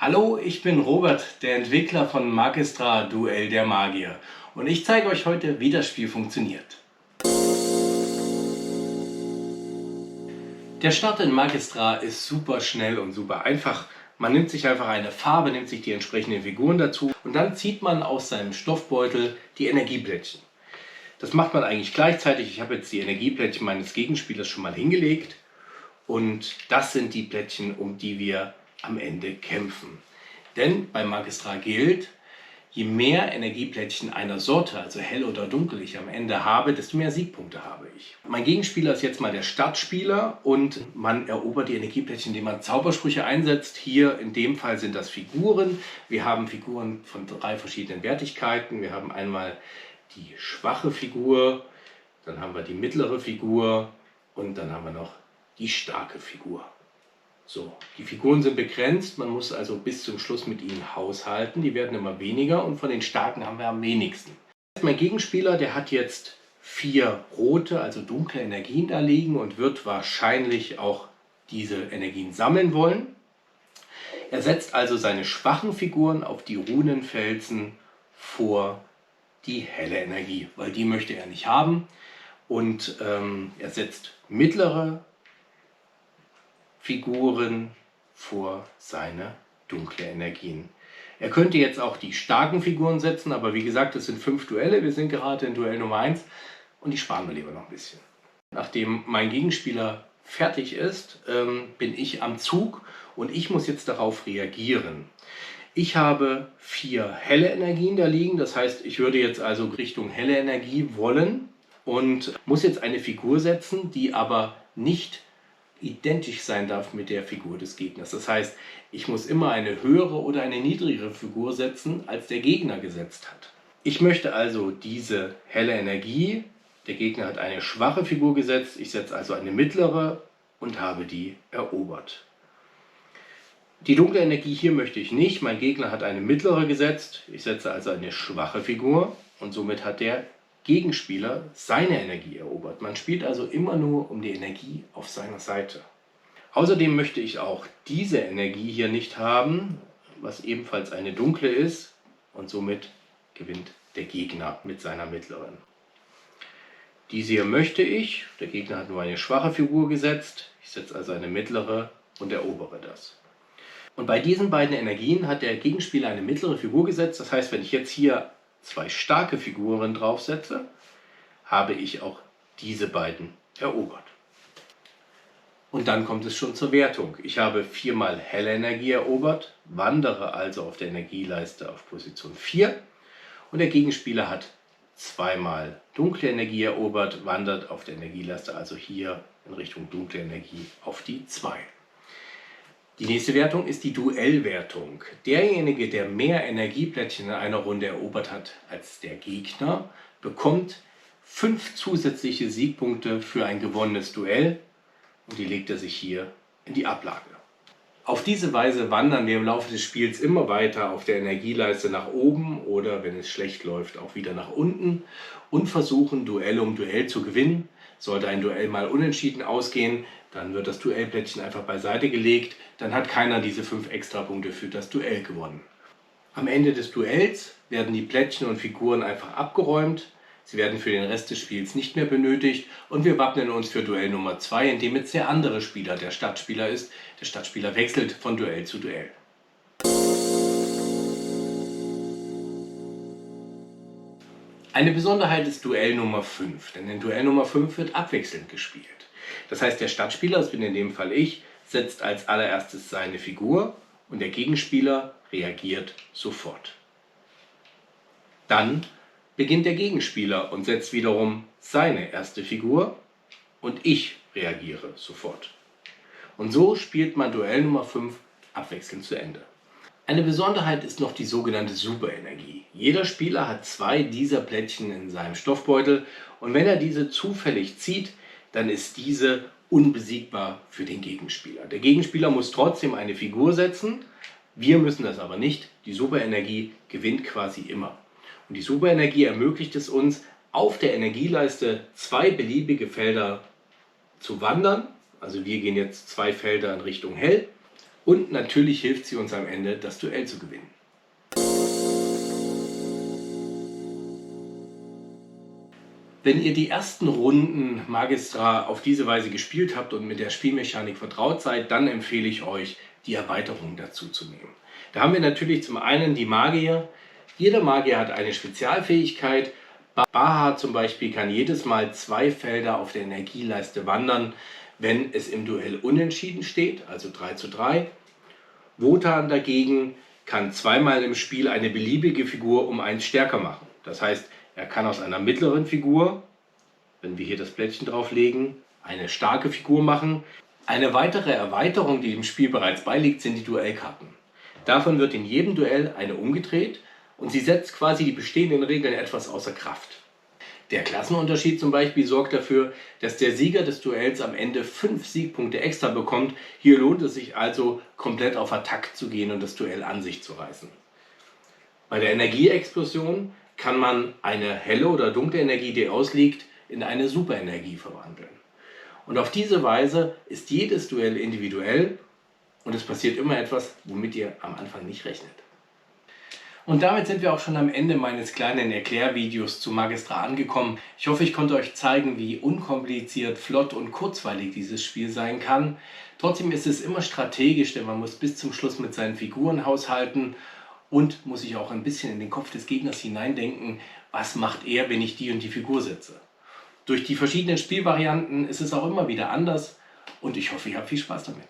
Hallo, ich bin Robert, der Entwickler von Magistra Duell der Magier, und ich zeige euch heute, wie das Spiel funktioniert. Der Start in Magistra ist super schnell und super einfach. Man nimmt sich einfach eine Farbe, nimmt sich die entsprechenden Figuren dazu und dann zieht man aus seinem Stoffbeutel die Energieplättchen. Das macht man eigentlich gleichzeitig. Ich habe jetzt die Energieplättchen meines Gegenspielers schon mal hingelegt und das sind die Plättchen, um die wir am Ende kämpfen. Denn bei Magistra gilt, je mehr Energieplättchen einer Sorte, also hell oder dunkel, ich am Ende habe, desto mehr Siegpunkte habe ich. Mein Gegenspieler ist jetzt mal der Startspieler und man erobert die Energieplättchen, indem man Zaubersprüche einsetzt. Hier in dem Fall sind das Figuren. Wir haben Figuren von 3 verschiedenen Wertigkeiten. Wir haben einmal die schwache Figur, dann haben wir die mittlere Figur und dann haben wir noch die starke Figur. So, die Figuren sind begrenzt, man muss also bis zum Schluss mit ihnen haushalten. Die werden immer weniger und von den starken haben wir am wenigsten. Mein Gegenspieler, der hat jetzt 4 rote, also dunkle Energien da liegen und wird wahrscheinlich auch diese Energien sammeln wollen. Er setzt also seine schwachen Figuren auf die Runenfelsen vor die helle Energie, weil die möchte er nicht haben. Und er setzt mittlere Figuren vor seine dunkle Energien. Er könnte jetzt auch die starken Figuren setzen, aber wie gesagt, es sind 5 Duelle. Wir sind gerade in Duell Nummer 1 und die sparen wir lieber noch ein bisschen. Nachdem mein Gegenspieler fertig ist, bin ich am Zug und ich muss jetzt darauf reagieren. Ich habe 4 helle Energien da liegen, das heißt, ich würde jetzt also Richtung helle Energie wollen und muss jetzt eine Figur setzen, die aber nicht identisch sein darf mit der Figur des Gegners. Das heißt, ich muss immer eine höhere oder eine niedrigere Figur setzen, als der Gegner gesetzt hat. Ich möchte also diese helle Energie, der Gegner hat eine schwache Figur gesetzt, ich setze also eine mittlere und habe die erobert. Die dunkle Energie hier möchte ich nicht, mein Gegner hat eine mittlere gesetzt, ich setze also eine schwache Figur und somit hat der Gegenspieler seine Energie erobert. Man spielt also immer nur um die Energie auf seiner Seite. Außerdem möchte ich auch diese Energie hier nicht haben, was ebenfalls eine dunkle ist, und somit gewinnt der Gegner mit seiner mittleren. Diese hier möchte ich, der Gegner hat nur eine schwache Figur gesetzt, ich setze also eine mittlere und erobere das. Und bei diesen beiden Energien hat der Gegenspieler eine mittlere Figur gesetzt, das heißt, wenn ich jetzt hier 2 starke Figuren draufsetze, habe ich auch diese beiden erobert. Und dann kommt es schon zur Wertung. Ich habe 4 mal helle Energie erobert, wandere also auf der Energieleiste auf Position 4 und der Gegenspieler hat 2 mal dunkle Energie erobert, wandert auf der Energieleiste also hier in Richtung dunkle Energie auf die 2. Die nächste Wertung ist die Duellwertung. Derjenige, der mehr Energieplättchen in einer Runde erobert hat als der Gegner, bekommt 5 zusätzliche Siegpunkte für ein gewonnenes Duell und die legt er sich hier in die Ablage. Auf diese Weise wandern wir im Laufe des Spiels immer weiter auf der Energieleiste nach oben oder, wenn es schlecht läuft, auch wieder nach unten und versuchen, Duell um Duell zu gewinnen. Sollte ein Duell mal unentschieden ausgehen, dann wird das Duellplättchen einfach beiseite gelegt, dann hat keiner diese 5 Extrapunkte für das Duell gewonnen. Am Ende des Duells werden die Plättchen und Figuren einfach abgeräumt, sie werden für den Rest des Spiels nicht mehr benötigt und wir wappnen uns für Duell Nummer 2, in dem jetzt der andere Spieler der Startspieler ist. Der Startspieler wechselt von Duell zu Duell. Eine Besonderheit ist Duell Nummer 5, denn in Duell Nummer 5 wird abwechselnd gespielt. Das heißt, der Startspieler, das bin in dem Fall ich, setzt als allererstes seine Figur und der Gegenspieler reagiert sofort. Dann beginnt der Gegenspieler und setzt wiederum seine erste Figur und ich reagiere sofort. Und so spielt man Duell Nummer 5 abwechselnd zu Ende. Eine Besonderheit ist noch die sogenannte Superenergie. Jeder Spieler hat 2 dieser Plättchen in seinem Stoffbeutel und wenn er diese zufällig zieht, dann ist diese unbesiegbar für den Gegenspieler. Der Gegenspieler muss trotzdem eine Figur setzen, wir müssen das aber nicht. Die Superenergie gewinnt quasi immer. Und die Superenergie ermöglicht es uns, auf der Energieleiste 2 beliebige Felder zu wandern. Also wir gehen jetzt 2 Felder in Richtung hell Und natürlich hilft sie uns am Ende, das Duell zu gewinnen. Wenn ihr die ersten Runden Magistra auf diese Weise gespielt habt und mit der Spielmechanik vertraut seid, dann empfehle ich euch, die Erweiterung dazu zu nehmen. Da haben wir natürlich zum einen die Magier. Jeder Magier hat eine Spezialfähigkeit. Baha zum Beispiel kann jedes Mal 2 Felder auf der Energieleiste wandern, wenn es im Duell unentschieden steht, also 3:3. Wotan dagegen kann zweimal im Spiel eine beliebige Figur um 1 stärker machen. Das heißt, er kann aus einer mittleren Figur, wenn wir hier das Plättchen drauflegen, eine starke Figur machen. Eine weitere Erweiterung, die dem Spiel bereits beiliegt, sind die Duellkarten. Davon wird in jedem Duell eine umgedreht und sie setzt quasi die bestehenden Regeln etwas außer Kraft. Der Klassenunterschied zum Beispiel sorgt dafür, dass der Sieger des Duells am Ende 5 Siegpunkte extra bekommt. Hier lohnt es sich also, komplett auf Attack zu gehen und das Duell an sich zu reißen. Bei der Energieexplosion kann man eine helle oder dunkle Energie, die ausliegt, in eine Superenergie verwandeln. Und auf diese Weise ist jedes Duell individuell und es passiert immer etwas, womit ihr am Anfang nicht rechnet. Und damit sind wir auch schon am Ende meines kleinen Erklärvideos zu Magistra angekommen. Ich hoffe, ich konnte euch zeigen, wie unkompliziert, flott und kurzweilig dieses Spiel sein kann. Trotzdem ist es immer strategisch, denn man muss bis zum Schluss mit seinen Figuren haushalten und muss sich auch ein bisschen in den Kopf des Gegners hineindenken, was macht er, wenn ich die und die Figur setze. Durch die verschiedenen Spielvarianten ist es auch immer wieder anders und ich hoffe, ihr habt viel Spaß damit.